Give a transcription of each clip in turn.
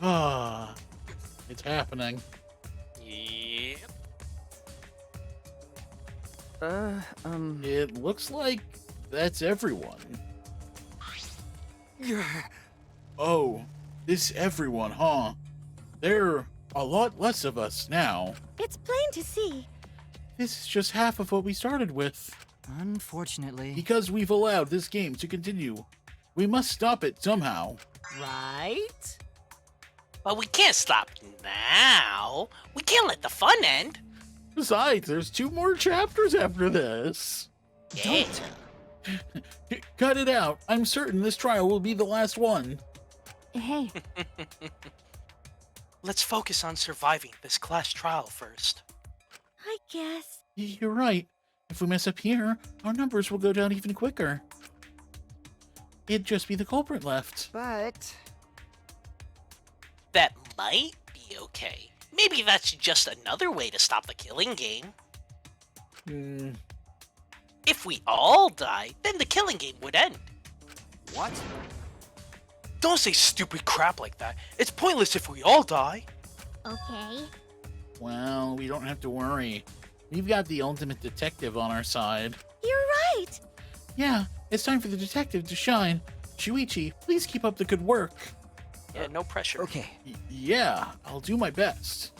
Ah, it's happening. Yep. It looks like that's everyone. Oh, this everyone, huh? There are a lot less of us now. It's plain to see. This is just half of what we started with. Unfortunately. Because we've allowed this game to continue, we must stop it somehow. Right? But we can't stop now. We can't let the fun end. Besides, there's 2 more chapters after this. Yeah. Cut it out. I'm certain this trial will be the last one. Hey, Let's focus on surviving this class trial first. I guess. You're right. If we mess up here, our numbers will go down even quicker. It'd just be the culprit left. But That might be okay. Maybe that's just another way to stop the killing game. Hmm. If we all die, then the killing game would end. what? Don't say stupid crap like that. It's pointless if we all die. Okay. Well, we don't have to worry. We've got the ultimate detective on our side. You're right. Yeah, it's time for the detective to shine. Shuichi, please keep up the good work. Yeah, no pressure. Okay. Yeah, I'll do my best.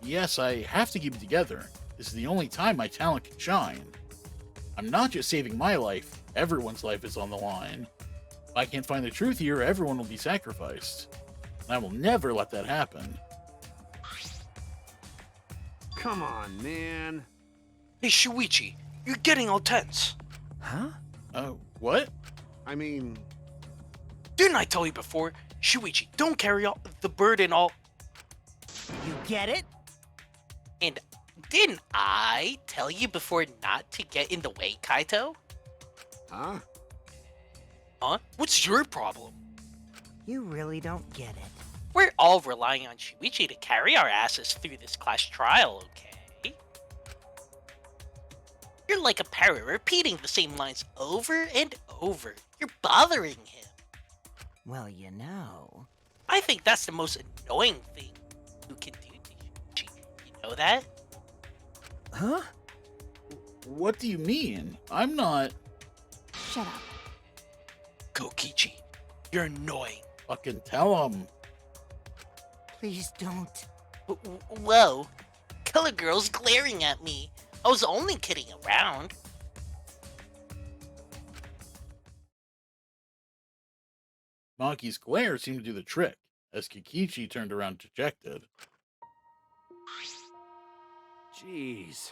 Yes, I have to keep it together. This is the only time my talent can shine. I'm not just saving my life, everyone's life is on the line. If I can't find the truth here, everyone will be sacrificed. And I will never let that happen. Come on, man. Hey, Shuichi, you're getting all tense. Huh? Oh, what? I mean, Didn't I tell you before? Shuichi, don't carry all the burden all... You get it? And didn't I tell you before not to get in the way, Kaito? huh? Huh? What's your problem? You really don't get it. We're all relying on Shuichi to carry our asses through this class trial, okay? You're like a parrot repeating the same lines over and over. You're bothering him. Well, you know. I think that's the most annoying thing you can do to Shuichi. You know that? Huh? What do you mean? I'm not... Shut up. Kokichi, you're annoying. Fucking tell him. Please don't. Whoa, Color Girl's glaring at me. I was only kidding around. Maki's glare seemed to do the trick, as Kikichi turned around dejected. Jeez.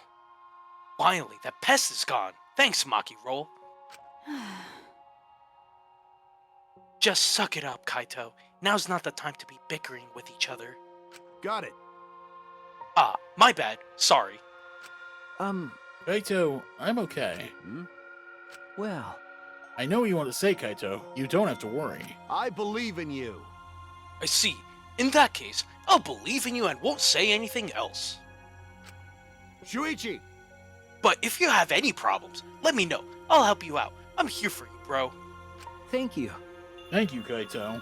Finally, that pest is gone. Thanks, Maki Roll. Just suck it up, Kaito. Now's not the time to be bickering with each other. Got it. Ah, my bad. Sorry. Kaito, I'm okay. Well, I know what you want to say, Kaito. You don't have to worry. I believe in you. I see. In that case, I'll believe in you and won't say anything else. Shuichi! But if you have any problems, let me know. I'll help you out. I'm here for you, bro. thank you. Thank you, Kaito.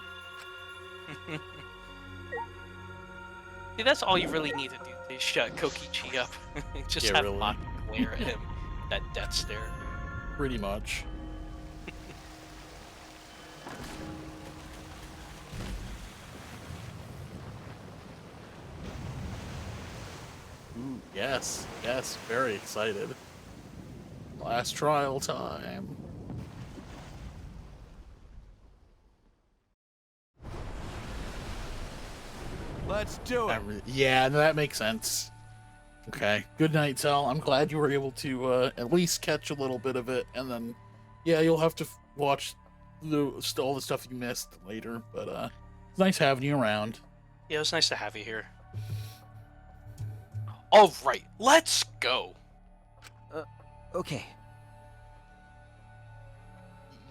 See, that's all you really need to do to shut Kokichi up. Just Yeah, have really. Maki glare at him. That death stare. Pretty much. Ooh, yes, very excited. Last trial time. Let's do it. Yeah, that makes sense. Okay, good night, Tell. I'm glad you were able to at least catch a little bit of it, and then, yeah, you'll have to watch all the stuff you missed later, but it's nice having you around. Yeah, it was nice to have you here. Alright, let's go. Okay.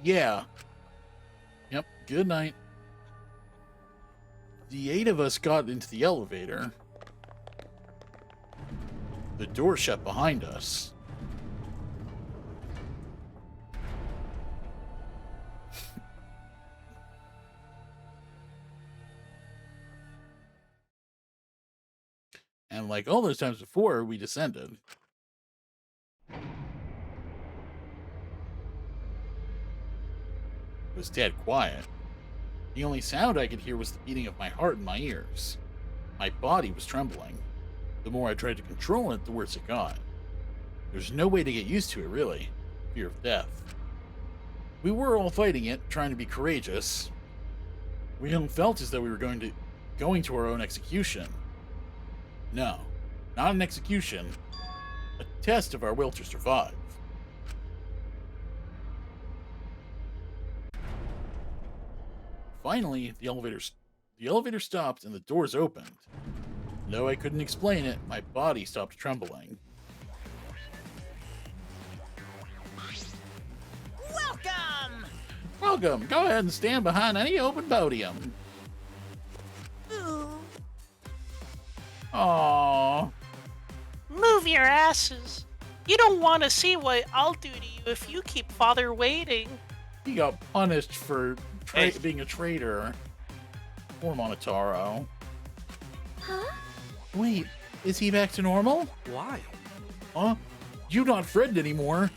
Yeah. Yep, good night. The 8 of us got into the elevator. The door shut behind us. And like all those times before, we descended. It was dead quiet. The only sound I could hear was the beating of my heart in my ears. My body was trembling. The more I tried to control it, the worse it got. There's no way to get used to it, really. Fear of death. We were all fighting it, trying to be courageous. We all felt as though we were going to our own execution. No, not an execution. A test of our will to survive. Finally, the elevator stopped and the doors opened. Though I couldn't explain it, my body stopped trembling. Welcome! Welcome! Go ahead and stand behind any open podium. Ooh. Aww. Move your asses. You don't want to see what I'll do to you if you keep Father waiting. He got punished for Hey. being a traitor. Poor Monotaro. Huh? Wait, is he back to normal? Why? Huh? You're not Fred anymore.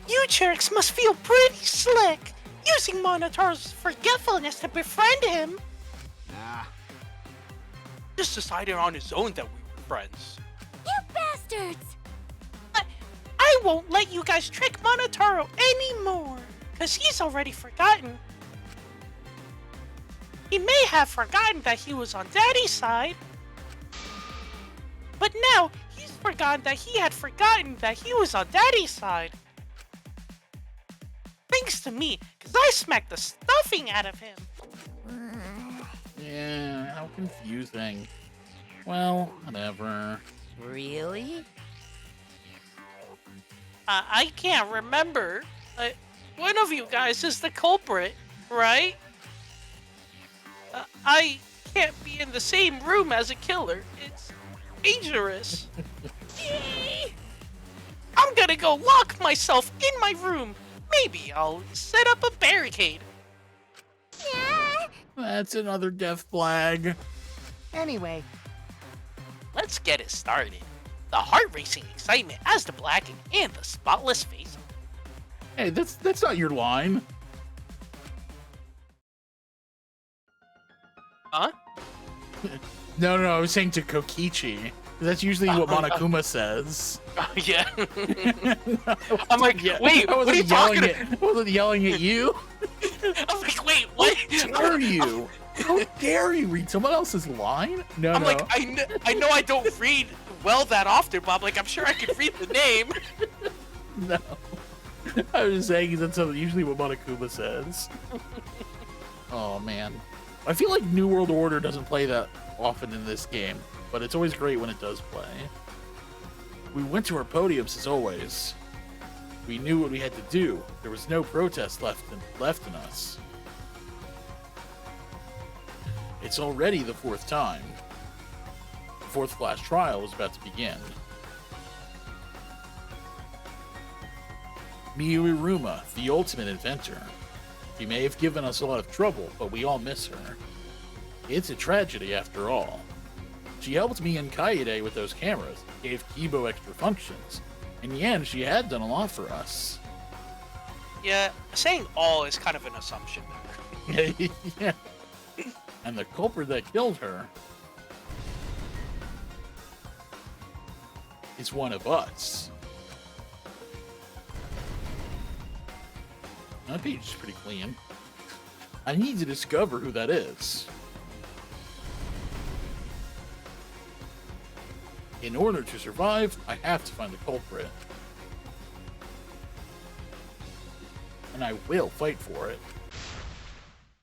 You jerks must feel pretty slick, using Monotaro's forgetfulness to befriend him. Nah. Just decided on his own that we were friends. You bastards! I won't let you guys trick Monotaro anymore, because he's already forgotten. He may have forgotten that he was on Daddy's side, but now he's forgotten that he had forgotten that he was on Daddy's side. Thanks to me, because I smacked the stuffing out of him. Yeah, how confusing. Well, whatever. Really? I can't remember. One of you guys is the culprit, right? I can't be in the same room as a killer. It's dangerous. I'm gonna go lock myself in my room. Maybe I'll set up a barricade. Yeah. That's another death flag. Anyway, Let's get it started. The heart-racing excitement as the blacking and the spotless face. Hey, that's not your line. Huh? No, I was saying to Kokichi. That's usually what Monokuma says. Yeah. No, I'm like, yeah, wait, I what are you wasn't talking yelling I wasn't yelling at you. I'm like, wait, what? How dare you? How dare you read someone else's line? No, I'm no. like, I know I don't read well that often, Bob. Like, I'm sure I could read the name. No. I was just saying that's usually what Monokuma says. Oh, man. I feel like New World Order doesn't play that often in this game, but it's always great when it does play. We went to our podiums as always. We knew what we had to do. There was no protest left in us. It's already the fourth time. The fourth class trial was about to begin. Miuruma, the ultimate inventor. She may have given us a lot of trouble, but we all miss her. It's a tragedy after all. She helped me and Kaede with those cameras, gave Kibo extra functions. In the end, she had done a lot for us. Yeah, saying all is kind of an assumption there. Yeah. And the culprit that killed her is one of us. That page is pretty clean. I need to discover who that is. In order to survive, I have to find the culprit. And I will fight for it.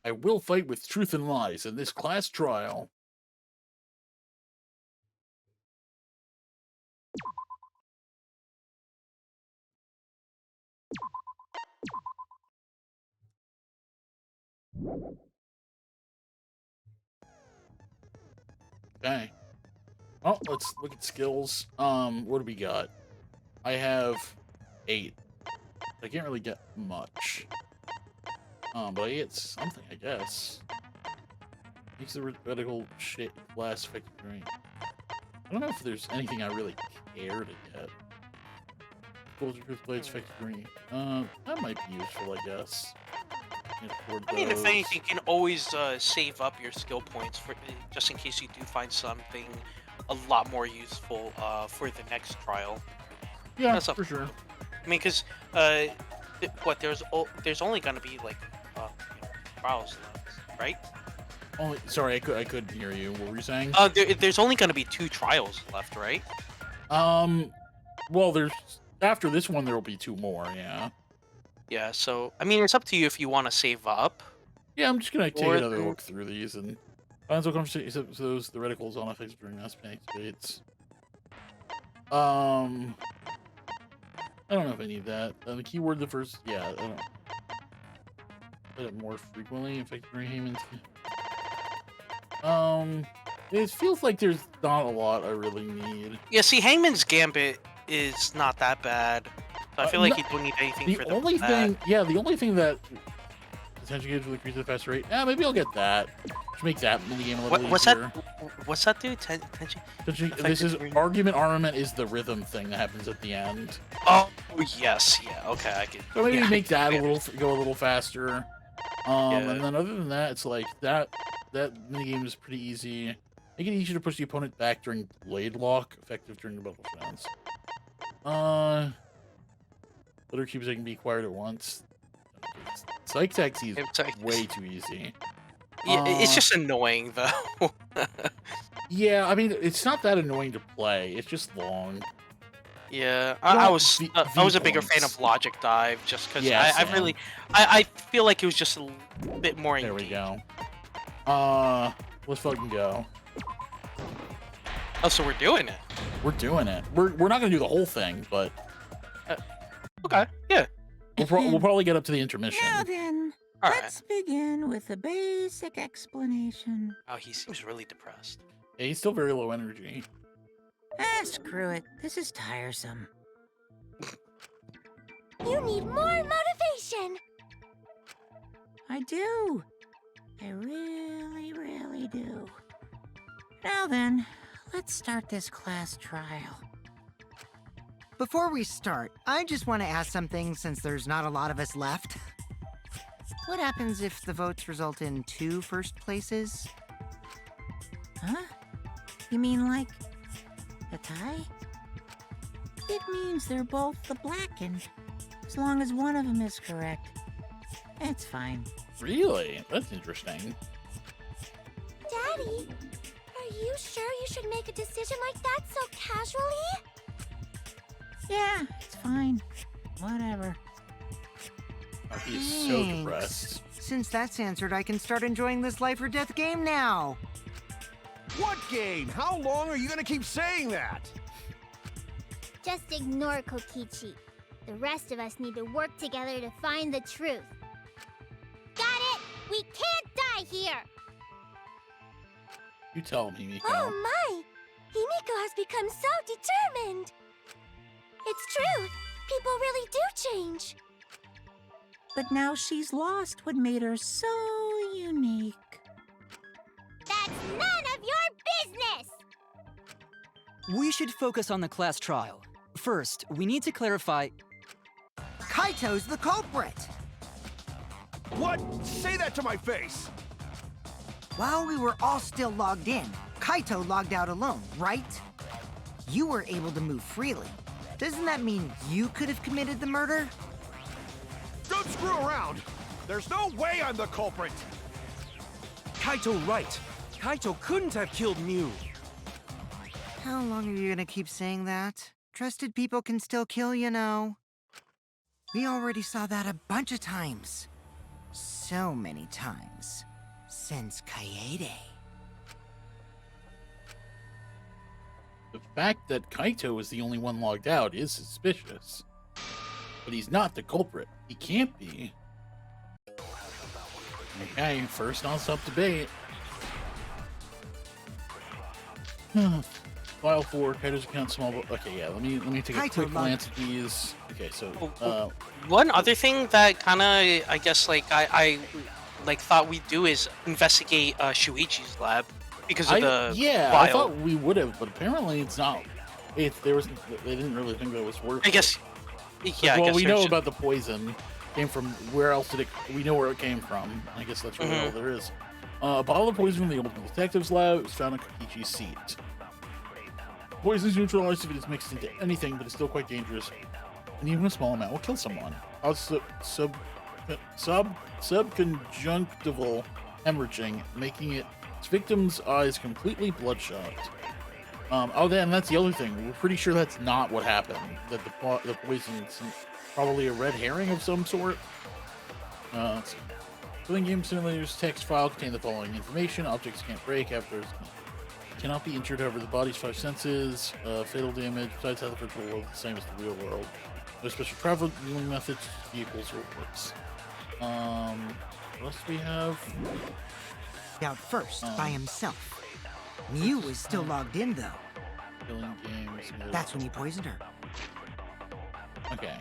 I will fight with truth and lies in this class trial. Okay. Oh, let's look at skills. What do we got? I have 8. I can't really get much. But I get something, I guess. Makes the reticle shit less effective green. I don't know if there's anything I really care to get. Gold Truth Blades effective green. That might be useful, I guess. I mean, if anything, you can always save up your skill points for just in case you do find something a lot more useful for the next trial. Yeah, That's for sure. I mean, because there's only gonna be like trials left, right? Only, sorry, I couldn't hear you. What were you saying? There's only gonna be 2 trials left, right? Well, there's after this one there will be 2 more. Yeah. Yeah. So I mean, it's up to you if you want to save up. Yeah, I'm just gonna take Or another the- look through these and find what comes to those the reticles on effective during mass panic states. I don't know if I need that. The keyword, the first, yeah, I don't. Play it more frequently. Effective during Heyman's. It feels like there's not a lot I really need. Yeah. See, Hangman's Gambit is not that bad. So I feel like no- you don't need anything The for only that. thing, yeah, the only thing that potentially gives really increase at a faster rate. Yeah, maybe I'll get that. Just make that minigame a little What's easier. that? What's that do? Tension? This is Effective- argument armament is the rhythm thing that happens at the end. Oh yes, yeah. Okay, I can. So maybe yeah, make that yeah. go a little faster. Yeah. And then other than that, it's like that minigame is pretty easy. Make it easier to push the opponent back during blade lock, effective during the battle rounds. Litter cubes that can be acquired at once. Psych Taxi is It's like- way too easy. Yeah, it's Uh, just annoying though. Yeah, I mean it's not that annoying to play. It's just long. Yeah, You know, I was I was a bigger fan viewpoints. of Logic Dive just because Yeah, I same. really I feel like it was just a bit more There we engaging. go. Let's fucking go. Oh, so we're doing it. We're doing it. We're not gonna do the whole thing, but Okay, yeah. we'll probably get up to the intermission. Now then, All right. let's begin with a basic explanation. Oh, he seems really depressed. Yeah, he's still very low energy. Ah, screw it. This is tiresome. You need more motivation. I do. I really, really do. Now then, let's start this class trial. Before we start, I just want to ask something since there's not a lot of us left. What happens if the votes result in 2 first places? Huh? You mean like a tie? It means they're both the blackened. As long as one of them is correct. It's fine. Really? That's interesting. Daddy, are you sure you should make a decision like that so casually? Yeah, it's fine. Whatever. Oh, he is so Thanks. depressed. Since that's answered, I can start enjoying this life or death game now. What game? How long are you gonna keep saying that? Just ignore Kokichi. The rest of us need to work together to find the truth. Got it? We can't die here! You tell him, Himiko. Oh my! Himiko has become so determined! It's true! People really do change! But now she's lost what made her so unique. That's none of your business! We should focus on the class trial. First, we need to clarify. Kaito's the culprit! What? Say that to my face! While we were all still logged in, Kaito logged out alone, right? You were able to move freely. Doesn't that mean you could have committed the murder? Don't screw around! There's no way I'm the culprit! Kaito right. Kaito couldn't have killed Mew. How long are you gonna keep saying that? Trusted people can still kill, you know. We already saw that a bunch of times. So many times. Since Kaede. The fact that Kaito is the only one logged out is suspicious. But he's not the culprit. He can't be. Okay, first on sub debate. File 4, Kaito's account small. Okay, yeah. Let me take a Kaito quick logged- glance at these. Okay, so One other thing that kind of, I guess, like I like thought we'd do is investigate Shuichi's lab because of the I vial. thought we would have, but apparently it's not. They didn't really think that was worth. I guess. Yeah. I Well, guess we there's know just- about the poison. Came from where else did it? We know where it came from. I guess that's really all there is. A bottle of poison from the old detective's lab was found on Kokichi's seat. Poison is neutralized if it is mixed into anything, but it's still quite dangerous, and even a small amount will kill someone. Subconjunctival hemorrhaging, making its victim's eyes completely bloodshot. Then that's the other thing. We're pretty sure that's not what happened. That the poison's probably a red herring of some sort. Let's see. Killing game simulators text file contain the following information: objects can't break after cannot be injured. However, the body's 5 senses. Fatal damage. Besides how the virtual world is the same as the real world. No special traveling methods, vehicles, or works. What else do we have? Out first by himself. Mew was still logged in though. Killing games. That's when you poisoned her. Okay.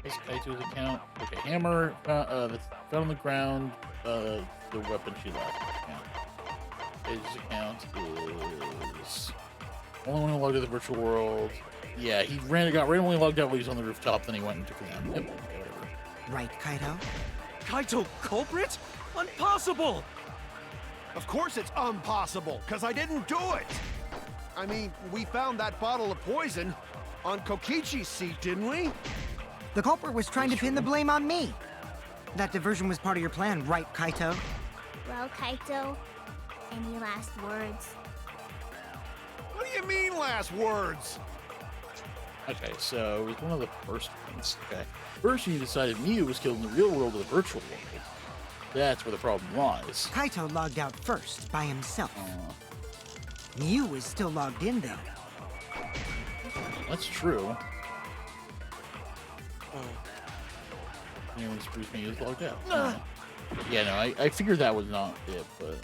This Kaito's account. Okay, hammer. That's found on the ground. The weapon she left. His account is only one who logged to the virtual world. Yeah, he got randomly logged out while he was on the rooftop. Then he went and took them. Yep. Whatever. Right, Kaito? Kaito culprit? Impossible! Of course it's impossible, because I didn't do it! I mean, we found that bottle of poison on Kokichi's seat, didn't we? The culprit was trying to pin the blame on me. That diversion was part of your plan, right, Kaito? Well, Kaito, any last words? What do you mean, last words? Okay, so it was one of the first ones. Okay. First, you decided Mew was killed in the real world or the virtual world. That's where the problem lies. Kaito logged out first by himself. Mew was still logged in though. That's true. Anyways, Bruce Mew is logged out. Yeah, no, I figured that was not it, but...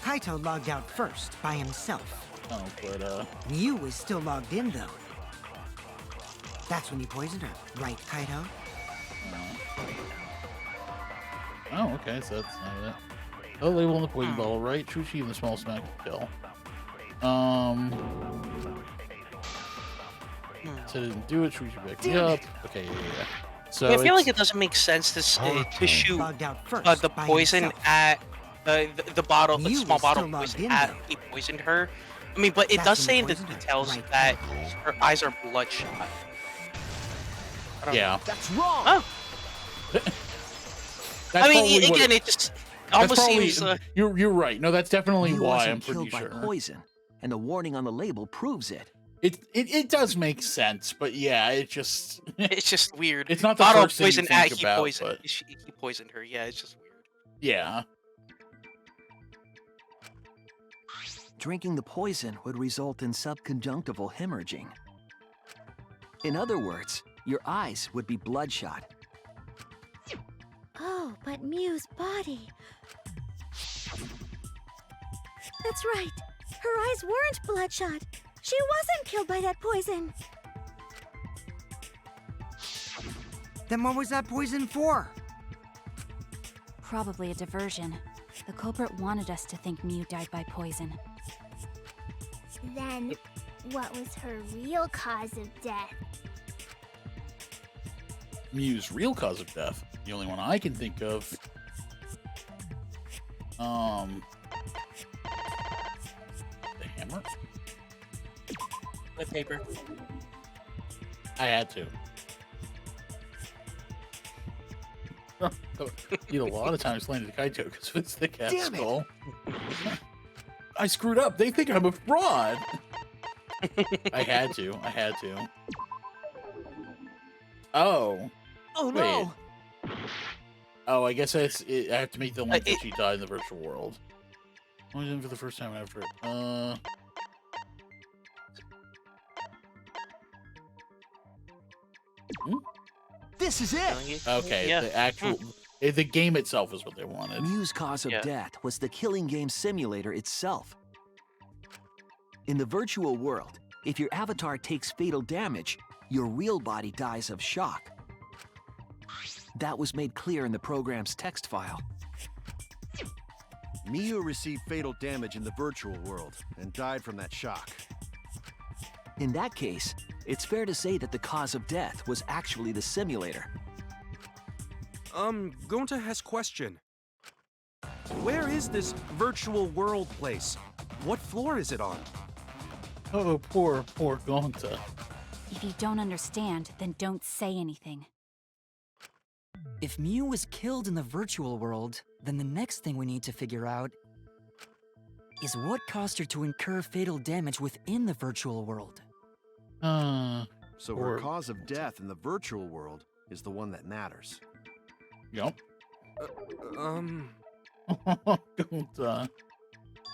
Kaito logged out first by himself. Oh, but, Mew was still logged in though. That's when you poisoned her, right, Kaito? Oh, okay, so that's not it. Oh, label on the poison bottle, right? True achieve the small smack to kill. So it didn't do it. True achieve back me up. Okay, yeah. So I feel like it doesn't make sense to shoot Logged out first the by poison himself. at the bottle, the Mew small was bottle still of logged poison in, at though. he poisoned her. I mean, but it That's does when say he in the poisoned her, details right, that Kaito? her eyes are bloodshot. I don't Yeah. know. That's wrong! Oh, That's I mean, probably what again, it- it just that's almost probably- seems. You're right. No, that's definitely Mew why. wasn't I'm pretty killed by sure. poison, and the warning on the label proves it. It does make sense, but yeah, it just It's just weird. It's not the Bottle first thing you poison think at he about, poisoned. but- He poisoned her. Yeah, it's just weird. yeah. Drinking the poison would result in subconjunctival hemorrhaging. In other words, your eyes would be bloodshot. Oh, but Mew's body. That's right. Her eyes weren't bloodshot. She wasn't killed by that poison. Then what was that poison for? Probably a diversion. The culprit wanted us to think Mew died by poison. Then, what was her real cause of death? Mew's real cause of death, the only one I can think of. The hammer? The paper. I had to. Need a lot of time explaining to Kaito because of its thick ass Damn it. skull. I screwed up. They think I'm a fraud. I had to. Oh. Oh no! Oh, I guess I have to make the link that it- she died in the virtual world. Only in for the first time after it. This is it! Okay, Yeah. the actual the game itself is what they wanted. Mew's cause of Yeah. death was the killing game simulator itself. In the virtual world, if your avatar takes fatal damage, your real body dies of shock. That was made clear in the program's text file. Miu received fatal damage in the virtual world and died from that shock. In that case, it's fair to say that the cause of death was actually the simulator. Gonta has question. Where is this virtual world place? What floor is it on? Oh, poor Gonta. If you don't understand, then don't say anything. If Miu was killed in the virtual world, then the next thing we need to figure out is what caused her to incur fatal damage within the virtual world. So her cause of death in the virtual world is the one that matters. Yup. Gonta.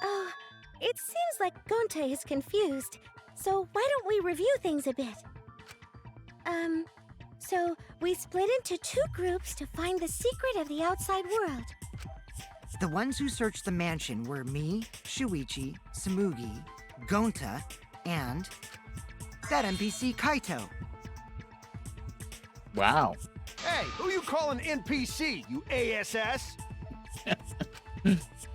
Oh, it seems like Gonta is confused. So why don't we review things a bit? So we split into 2 groups to find the secret of the outside world. The ones who searched the mansion were me, Shuichi, Samugi, Gonta, and that NPC Kaito. Wow. Hey, who you calling NPC, you ASS?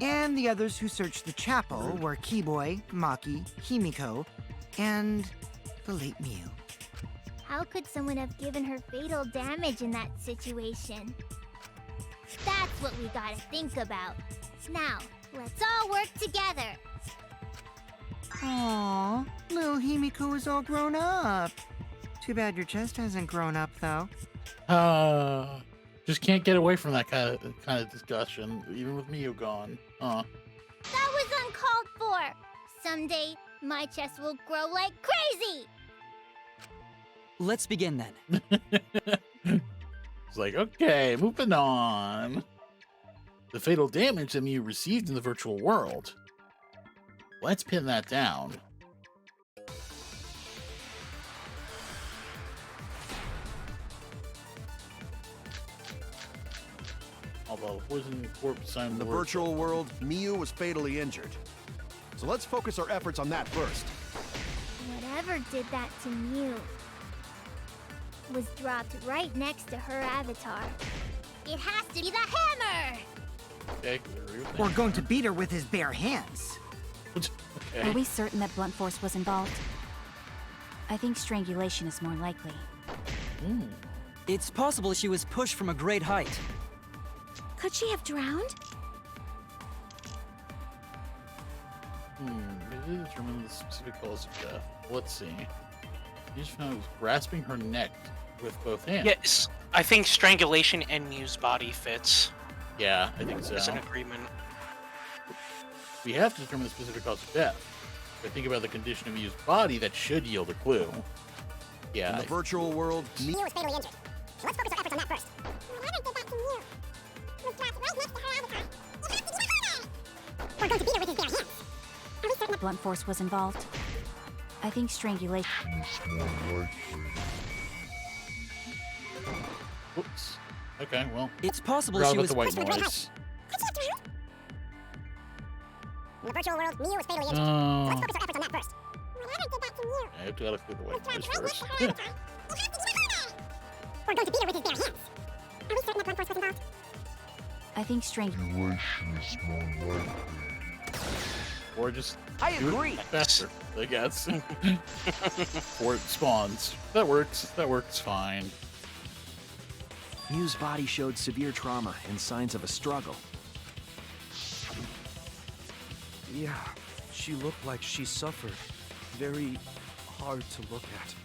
And the others who searched the chapel were Keyboy, Maki, Himiko, and the late Miu. How could someone have given her fatal damage in that situation? That's what we gotta think about. Now, let's all work together. Aww, little Himiko is all grown up. Too bad your chest hasn't grown up, though. Just can't get away from that kind of discussion, even with Miu gone. That was uncalled for. Someday, my chest will grow like crazy. Let's begin then. It's like, okay, moving on. The fatal damage that Miu received in the virtual world. Let's pin that down. Although poison corpse In the virtual world, Miu was fatally injured. So let's focus our efforts on that first. Whatever did that to Mew was dropped right next to her avatar. It has to be the hammer! Okay, We're going to beat her with his bare hands. okay. Are we certain that blunt force was involved? I think strangulation is more likely. It's possible she was pushed from a great height. Could she have drowned? We did determine the specific cause of death. Let's see. You just found was grasping her neck with both hands. Yes, I think strangulation and Mew's body fits. Yeah, I think so. It's an agreement. We have to determine the specific cause of death. If I think about the condition of Mew's body, that should yield a clue. Yeah. In the virtual world, Mew was fatally injured. So let's focus our efforts on that first. Whatever did that to Mew was dropped right next to her avatar. It has to be the hammer! We're going to beat her with his bare hands. Are we certain that Blunt force was involved? I think strangulation. Oops. Okay, well. It's possible Forgot she about was the white noise. in the virtual world, Mew was fatally injured. Oh. So let's focus our efforts on that first. Whatever did that to Mew I have to gotta clear the white noise was dropped right next first. to her avatar. It has to be the hammer! We're going to beat her with his bare hands. Are we certain that blunt force was involved? I think strangulation. Or just I do it agree. faster, I guess. Or it spawns. That works. That works fine. Mew's body showed severe trauma and signs of a struggle. Yeah, she looked like she suffered. Very hard to look at.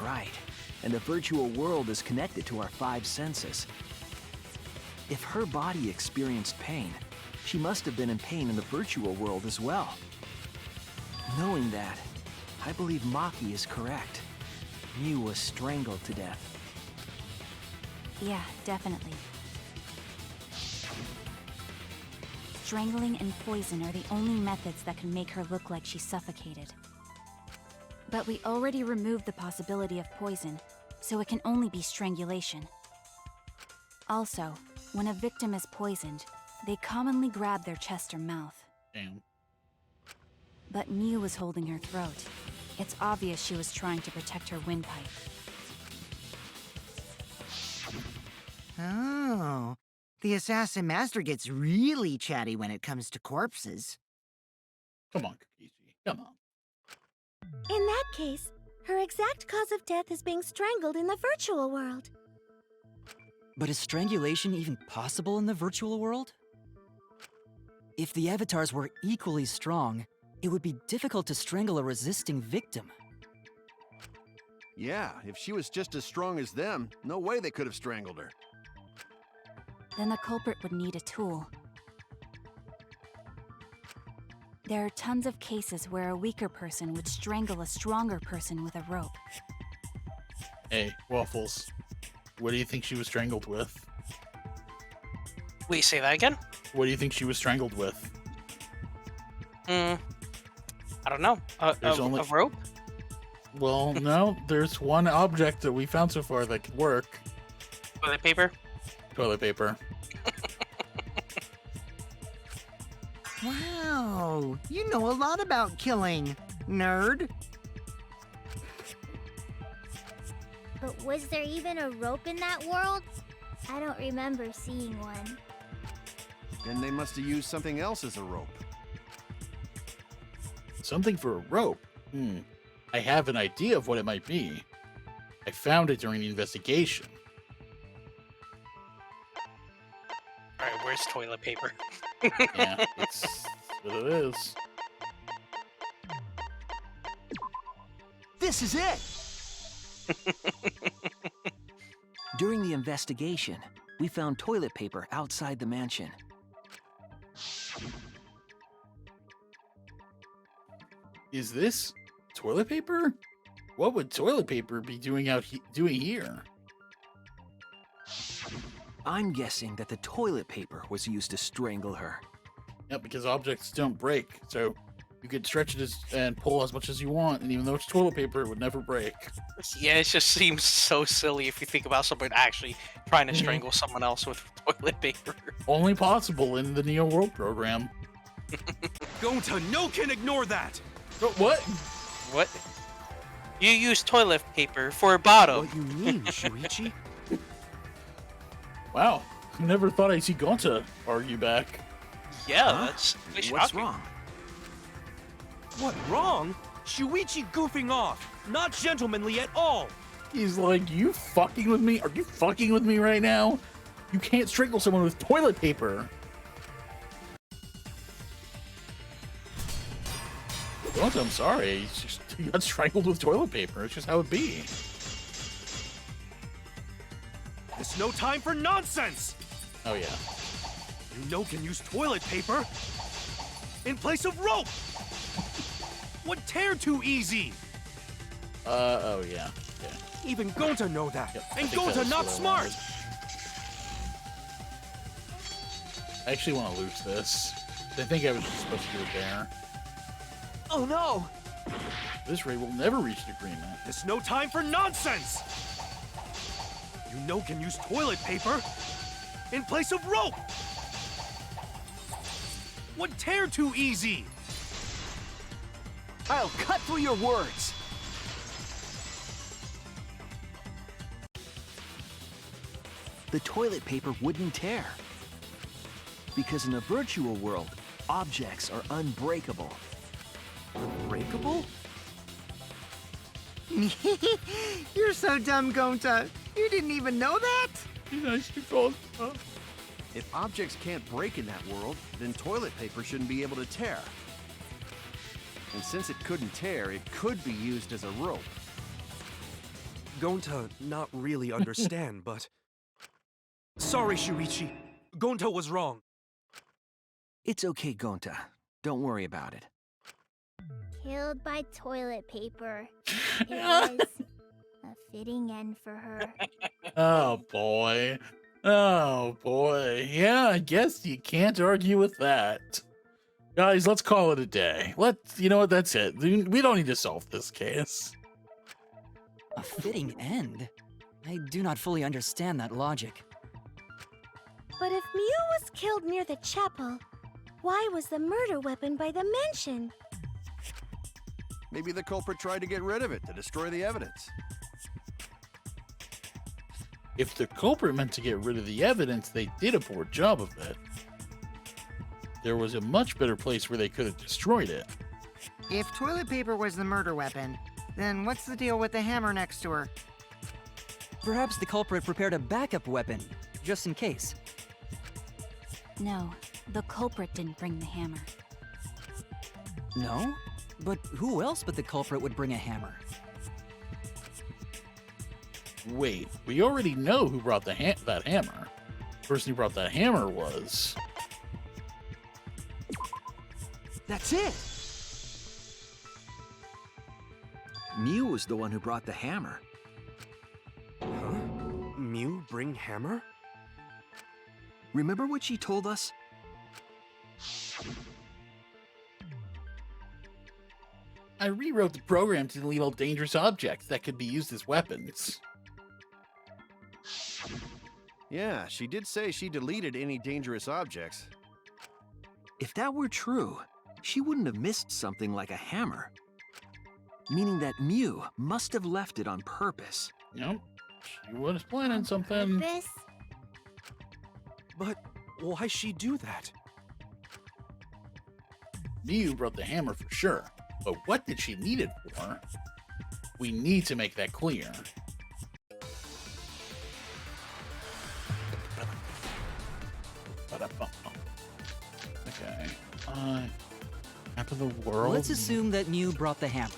Right. And the virtual world is connected to our 5 senses. If her body experienced pain, she must have been in pain in the virtual world as well. Knowing that, I believe Maki is correct. Mew was strangled to death. Yeah, definitely. Strangling and poison are the only methods that can make her look like she's suffocated. But we already removed the possibility of poison, so it can only be strangulation. Also, when a victim is poisoned, they commonly grab their chest or mouth. Damn. But Mew was holding her throat. It's obvious she was trying to protect her windpipe. Oh, the assassin master gets really chatty when it comes to corpses. Come on, Kokichi. Come on. In that case, her exact cause of death is being strangled in the virtual world. But is strangulation even possible in the virtual world? If the avatars were equally strong, it would be difficult to strangle a resisting victim. Yeah, if she was just as strong as them, no way they could have strangled her. Then the culprit would need a tool. There are tons of cases where a weaker person would strangle a stronger person with a rope. Hey, Waffles. What do you think she was strangled with? Wait, say that again? What do you think she was strangled with? I don't know. There's only... A rope? Well, no. There's one object that we found so far that could work. Toilet paper? Toilet paper. Wow, you know a lot about killing, nerd. But was there even a rope in that world? I don't remember seeing one. Then they must have used something else as a rope. Something for a rope? I have an idea of what it might be. I found it during the investigation. Alright, where's toilet paper? Yeah, it's what it is. This is it! During the investigation, we found toilet paper outside the mansion. Is this toilet paper? What would toilet paper be doing doing here? I'm guessing that the toilet paper was used to strangle her. Yeah, because objects don't break, so you could stretch it and pull as much as you want, and even though it's toilet paper, it would never break. Yeah, it just seems so silly if you think about someone actually trying to strangle someone else with toilet paper. Only possible in the Neo World program. Gonta, no can ignore that! What? What? You use toilet paper for a bottom. What you mean, Shuichi? Wow, never thought I'd see Gonta argue back. Yeah, Huh? that's What's shocking. wrong? What, wrong? Shuichi goofing off. Not gentlemanly at all. He's like, you fucking with me? Are you fucking with me right now? You can't strangle someone with toilet paper. Gonta, I'm sorry. It's just, you got strangled with toilet paper. It's just how it be. It's no time for nonsense! Oh, yeah. You know can use toilet paper in place of rope! What tear too easy? Oh, yeah. Even Gonta know that. Yep, I and think Gonta that's not what I smart! wanted. I actually want to lose this. I think I was just supposed to do it there. Oh no! This rate will never reach an agreement. It's no time for nonsense! You know can use toilet paper in place of rope! What tear too easy? I'll cut through your words! The toilet paper wouldn't tear. Because in a virtual world, objects are unbreakable. Unbreakable? You're so dumb, Gonta. You didn't even know that? Be nice to Gonta. If objects can't break in that world, then toilet paper shouldn't be able to tear. And since it couldn't tear, it could be used as a rope. Gonta not really understand, but... Sorry, Shuichi. Gonta was wrong. It's okay, Gonta. Don't worry about it. Killed by toilet paper. It was a fitting end for her. Oh, boy. Oh, boy. Yeah, I guess you can't argue with that. Guys, let's call it a day. You know what, that's it. We don't need to solve this case. A fitting end? I do not fully understand that logic. But if Mew was killed near the chapel, why was the murder weapon by the mansion? Maybe the culprit tried to get rid of it to destroy the evidence. If the culprit meant to get rid of the evidence, they did a poor job of it. There was a much better place where they could have destroyed it. If toilet paper was the murder weapon, then what's the deal with the hammer next to her? Perhaps the culprit prepared a backup weapon, just in case. No, the culprit didn't bring the hammer. No? But who else but the culprit would bring a hammer? Wait, we already know who brought that hammer. The person who brought that hammer was... That's it! Mew was the one who brought the hammer. Huh? Mew bring hammer? Remember what she told us? I rewrote the program to delete all dangerous objects that could be used as weapons. Yeah, she did say she deleted any dangerous objects. If that were true, she wouldn't have missed something like a hammer. Meaning that Mew must have left it on purpose. Yep, she was planning something. Purpose? But why'd she do that? Mew brought the hammer for sure, but what did she need it for? We need to make that clear. Okay. Map of the world. Let's assume that Mew brought the hammer.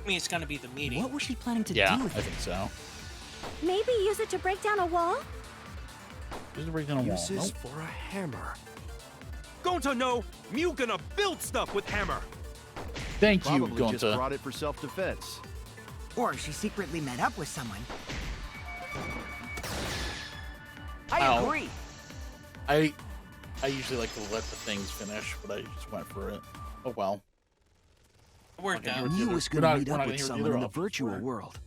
I mean, it's gonna be the meeting. What was she planning to Yeah, do with I it? think so. Maybe use it to break down a wall? Just break down a wall. Uses Nope. for a hammer. Gonta, no! Mew gonna build stuff with hammer! Thank you, Probably just Gonta. brought it for self-defense. Or she secretly met up with someone. I I agree. agree. I usually like to let the things finish, but I just went for it. Oh well. Worked Okay, out. Mew was We're gonna not- meet we're up not with gonna hear someone either in the option. virtual world.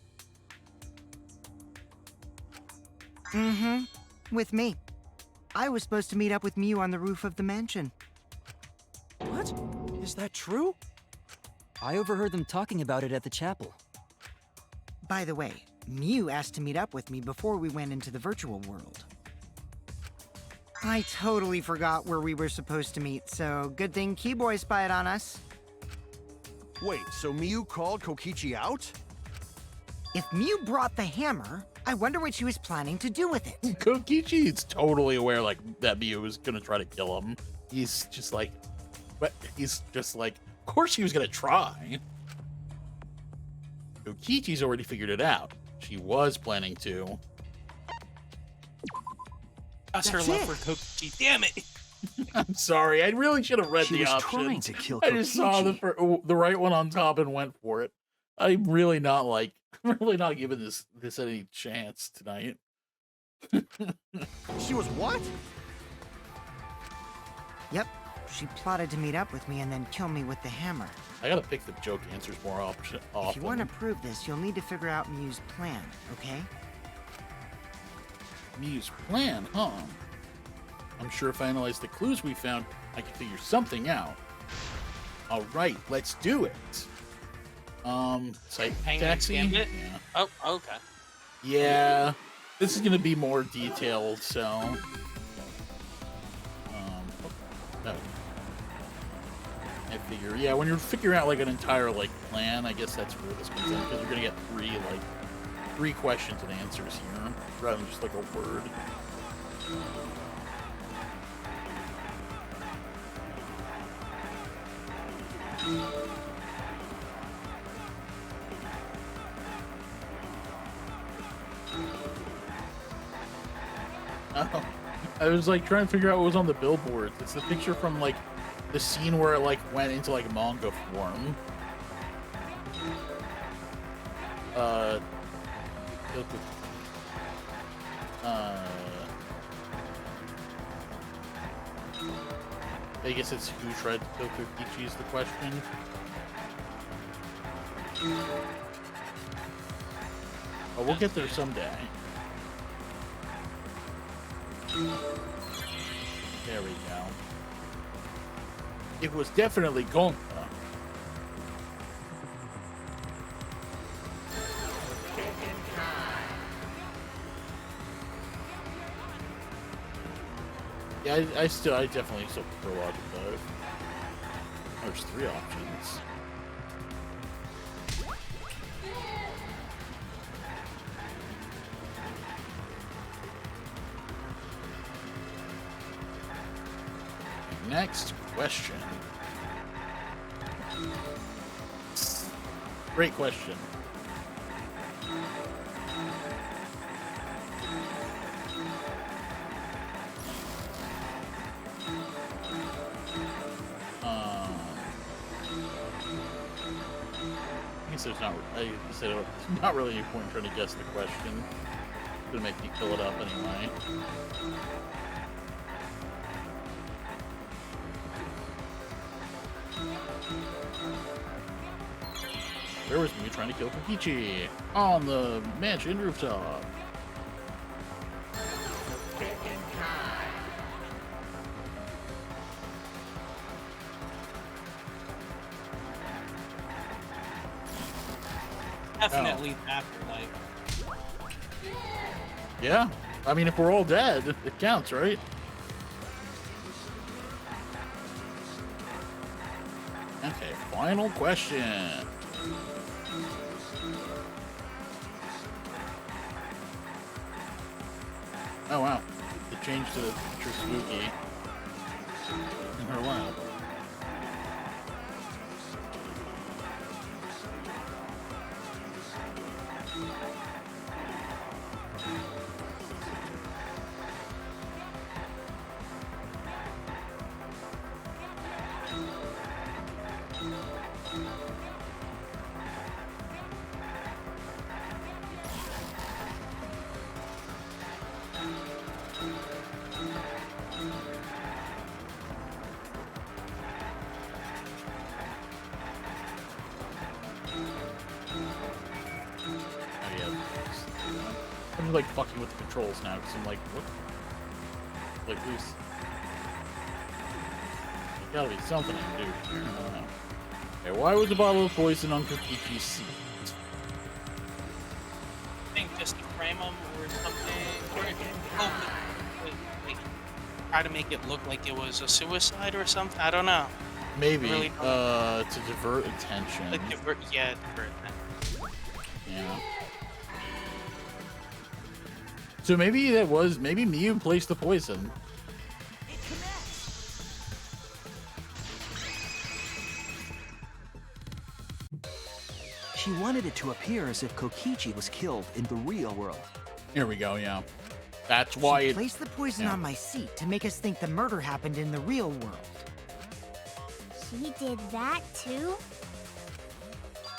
Mm-hmm. With me. I was supposed to meet up with Mew on the roof of the mansion. What? Is that true? I overheard them talking about it at the chapel. By the way, Mew asked to meet up with me before we went into the virtual world. I totally forgot where we were supposed to meet, so good thing Keyboy spied on us. Wait, so Mew called Kokichi out? If Mew brought the hammer, I wonder what she was planning to do with it. Kokichi is totally aware, like, that Mew is gonna try to kill him. He's just like, of course he was gonna try. Kokichi's already figured it out. She was planning to. That's her love for Kokichi. Damn it! I'm sorry, I really should have read She the was options. trying to kill I just saw Kokichi. the right one on top and went for it. I'm really not giving this any chance tonight. She was what? Yep, she plotted to meet up with me and then kill me with the hammer. I gotta pick the joke answers more often. If you want to prove this, you'll need to figure out Mew's plan, okay? Mew's plan, huh? I'm sure if I analyze the clues we found, I can figure something out. All right, let's do it. Site Hangman's taxi. Gambit? Yeah. Oh, okay. Yeah, this is gonna be more detailed, so. No. I figure, yeah, when you're figuring out like an entire like plan, I guess that's where this comes in, because you're gonna get three questions and answers here, rather than just like a word. Oh, I was like trying to figure out what was on the billboard. It's the picture from like the scene where it like went into like manga form. I guess it's who tried to kill Kokichi is the question. Oh, we'll get there someday. There we go. It was definitely Gonta. Yeah, I definitely still prefer logic though. There's 3 options. Next question. Great question. I guess there's not really any point trying to guess the question. It's gonna make me fill it up anyway. Where was me trying to kill Kokichi? On the mansion rooftop. Definitely the afterlife. Yeah, I mean, if we're all dead, it counts, right? Okay, final question. Oh wow, it changed to Spooky in her lap. I'm like fucking with the controls now because I'm like, what? Like, there's gotta be something I can do here. I don't know. Okay, why was the bottle of poison on Kokichi's seat? I think just to frame them or something. Or like, try to make it look like it was a suicide or something. I don't know. Maybe Really to divert attention. Like divert attention. Yeah. So maybe maybe Miyu placed the poison. She wanted it to appear as if Kokichi was killed in the real world. Here we go, yeah. That's why She placed the poison on my seat to make us think the murder happened in the real world. She did that too?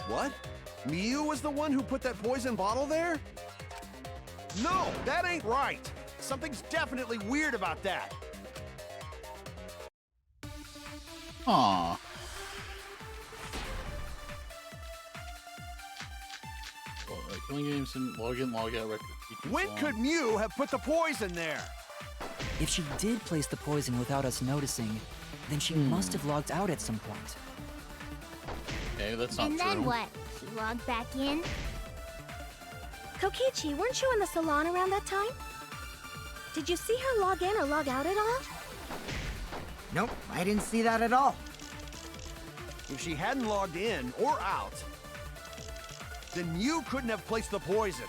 What? Miyu was the one who put that poison bottle there? No, that ain't right. Something's definitely weird about that. Aw. Killing games and log in, log out record. When could Miyu have put the poison there? If she did place the poison without us noticing, then she must have logged out at some point. Okay, that's not and true. then what? She logged back in? Kokichi, weren't you in the salon around that time? Did you see her log in or log out at all? Nope, I didn't see that at all. If she hadn't logged in or out, then Miyu couldn't have placed the poison.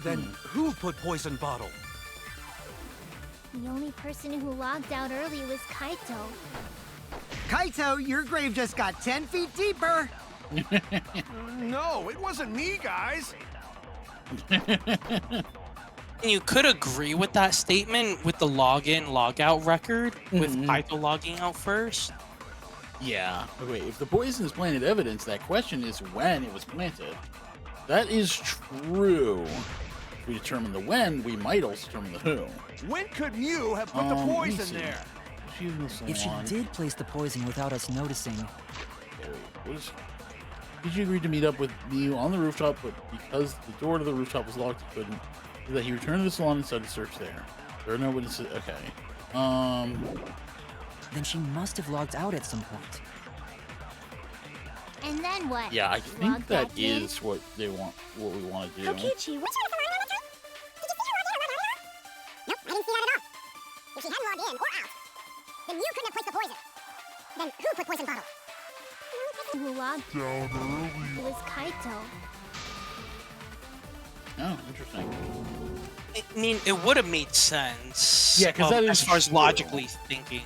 Then who put poison bottle? The only person who logged out early was Kaito. Kaito, your grave just got 10 feet deeper! No, it wasn't me, guys. You could agree with that statement with the login, logout record, with Kaito logging out first. Yeah. Wait, if the poison is planted evidence, that question is when it was planted. That is true. If we determine the when, we might also determine the who. When could Miyu have put the poison there? If she did place the poison without us noticing, Did you agree to meet up with Miyu on the rooftop, but because the door to the rooftop was locked, he couldn't? That he returned to the salon and decided to search there. There are no witnesses. Okay. then she must have logged out at some point. And then what? Yeah, I She think logged that back in? is what they want. What we want to do. Kokichi, what's who logged down early was Kaito. Oh, interesting. I mean, it would have made sense. Yeah, 'cause that is as far as true. logically thinking.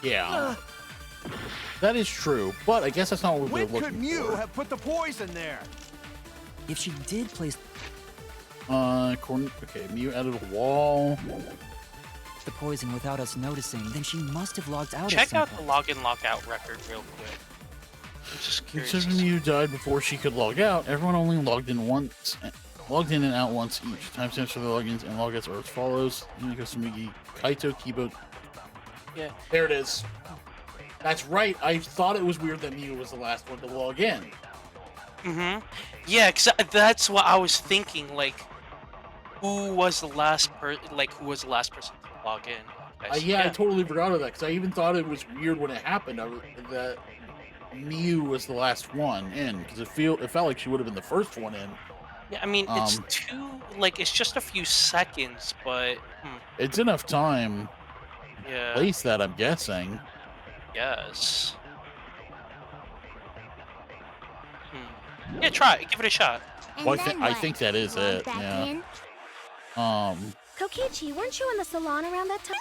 Yeah. That is true, but I guess that's not what we're When could looking Mew for. have put the poison there? If she did place Okay, Mew added a wall. the poison without us noticing, then she must have logged out at Check some out the point. login logout record real quick. I'm just curious. Since Mew died before she could log out, everyone only logged in and out once each. Timestamps for the logins and logouts are as follows. Yumiko, Sumigi, Kaito, Kibo. Yeah. There it is. That's right. I thought it was weird that Mew was the last one to log in. Mm-hmm. Yeah, 'cause that's what I was thinking. Like, who was the last person to log in? I totally forgot about that because I even thought it was weird when it happened that Mew was the last one in because it felt like she would have been the first one in. Yeah, I mean, it's it's just a few seconds, but It's enough time yeah, to place that, I'm guessing. yes. Yeah, try it. Give it a shot. And Well, then I what? think that is Log it. back Yeah. in? Kokichi, weren't you in the salon around that time?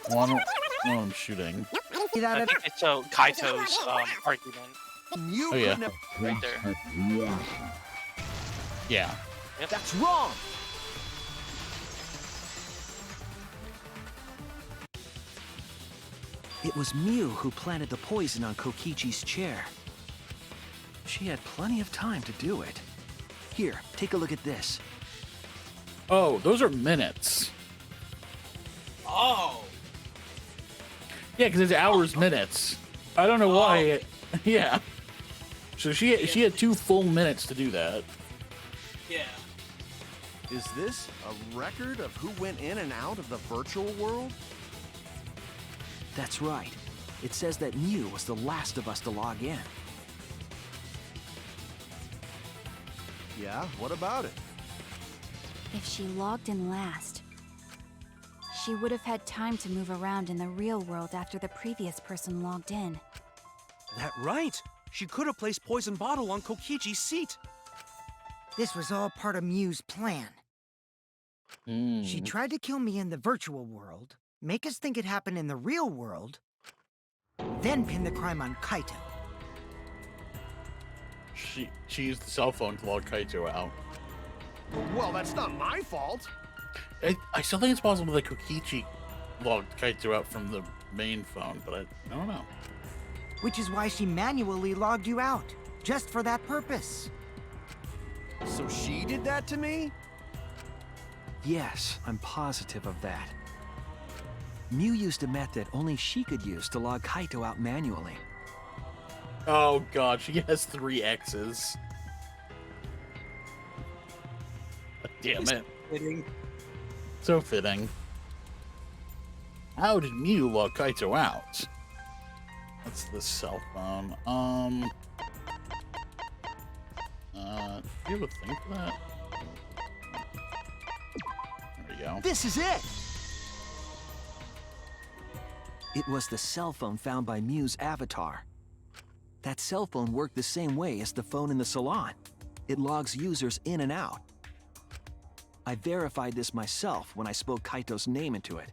Well, I don't know what I'm shooting. See that I at think it's Kaito's argument Mew Oh, yeah. couldn't have... right there. Yeah. That's wrong! It was Mew who planted the poison on Kokichi's chair. She had plenty of time to do it. Here, take a look at this. Oh, those are minutes. Oh. Yeah, because it's hours, minutes. I don't know why. Yeah. So she had 2 full minutes to do that. Yeah. Is this a record of who went in and out of the virtual world? That's right. It says that Mew was the last of us to log in. Yeah, what about it? If she logged in last, she would have had time to move around in the real world after the previous person logged in. That right. She could have placed poison bottle on Kokichi's seat. This was all part of Mew's plan. She tried to kill me in the virtual world, make us think it happened in the real world, then pin the crime on Kaito. She used the cell phone to log Kaito out. Well, that's not my fault. I still think it's possible that Kokichi logged Kaito out from the main phone, but I don't know. Which is why she manually logged you out, just for that purpose. So she did that to me? Yes, I'm positive of that. Mew used a method only she could use to log Kaito out manually. Oh god, she has 3 X's. Damn it. Fitting. So fitting. How did Mew log Kaito out? That's the cell phone. Do you have a thing for that? There we go. This is it! It was the cell phone found by Mew's avatar. That cell phone worked the same way as the phone in the salon. It logs users in and out. I verified this myself when I spoke Kaito's name into it.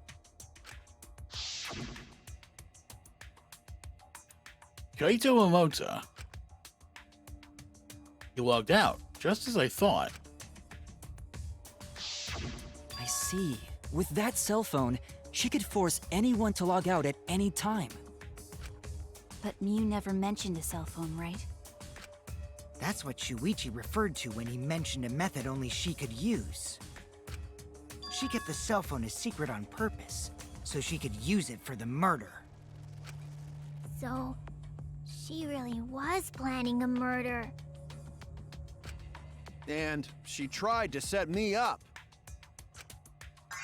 Kaito Momota. He logged out, just as I thought. I see. With that cell phone, she could force anyone to log out at any time. But Mew never mentioned a cell phone, right? That's what Shuichi referred to when he mentioned a method only she could use. She kept the cell phone a secret on purpose, so she could use it for the murder. So, she really was planning a murder. And she tried to set me up.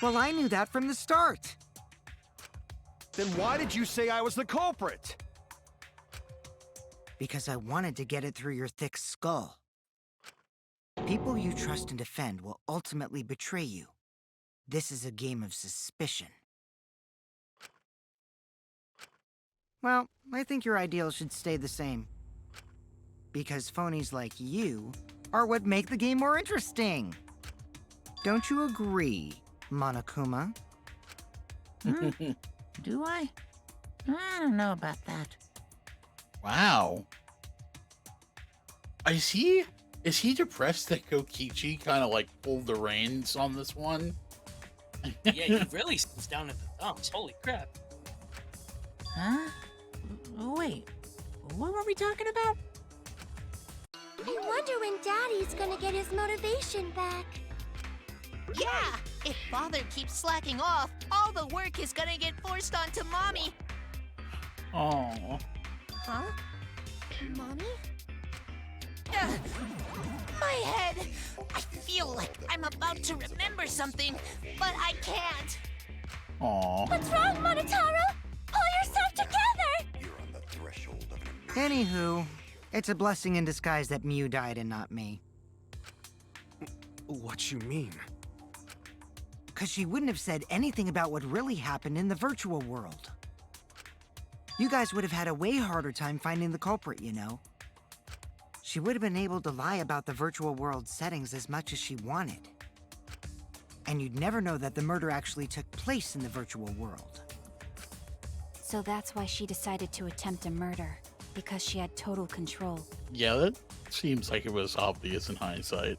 Well, I knew that from the start. Then why did you say I was the culprit? Because I wanted to get it through your thick skull. People you trust and defend will ultimately betray you. This is a game of suspicion. Well, I think your ideals should stay the same. Because phonies like you are what make the game more interesting. Don't you agree, Monokuma? Do I? I don't know about that. Wow. Is he depressed that Kokichi kind of like pulled the reins on this one? Yeah, he really sits down at the thumbs. Holy crap. Huh? Wait, what were we talking about? I wonder when Daddy's gonna get his motivation back. Yeah! If Father keeps slacking off, all the work is gonna get forced onto Mommy. Oh. Huh? Mommy? My head! I feel like I'm about to remember something, but I can't. Aw. What's wrong, Monotaro? Pull yourself together! You're on the threshold of an Anywho, it's a blessing in disguise that Mew died and not me. What you mean? Because she wouldn't have said anything about what really happened in the virtual world. You guys would have had a way harder time finding the culprit, you know. She would have been able to lie about the virtual world settings as much as she wanted. And you'd never know that the murder actually took place in the virtual world. So that's why she decided to attempt a murder, because she had total control. Yeah, that seems like it was obvious in hindsight.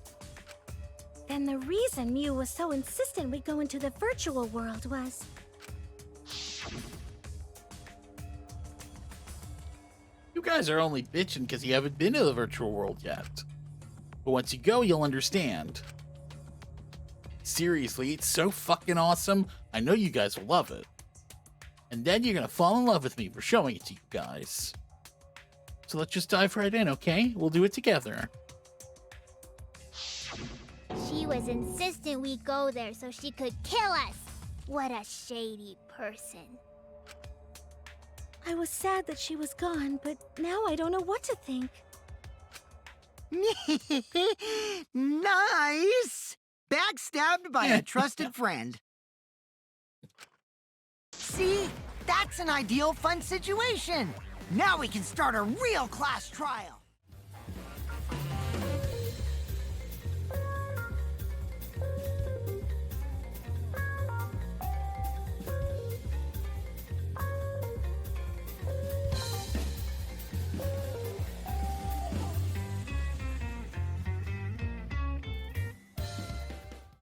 Then the reason Mew was so insistent we go into the virtual world was... You guys are only bitching because you haven't been to the virtual world yet. But once you go, you'll understand. Seriously, it's so fucking awesome. I know you guys will love it. And then you're gonna fall in love with me for showing it to you guys. So let's just dive right in, okay? We'll do it together. She was insistent we go there so she could kill us. What a shady person. I was sad that she was gone, but now I don't know what to think. Nice! Backstabbed by a trusted friend. See? That's an ideal fun situation! Now we can start a real class trial!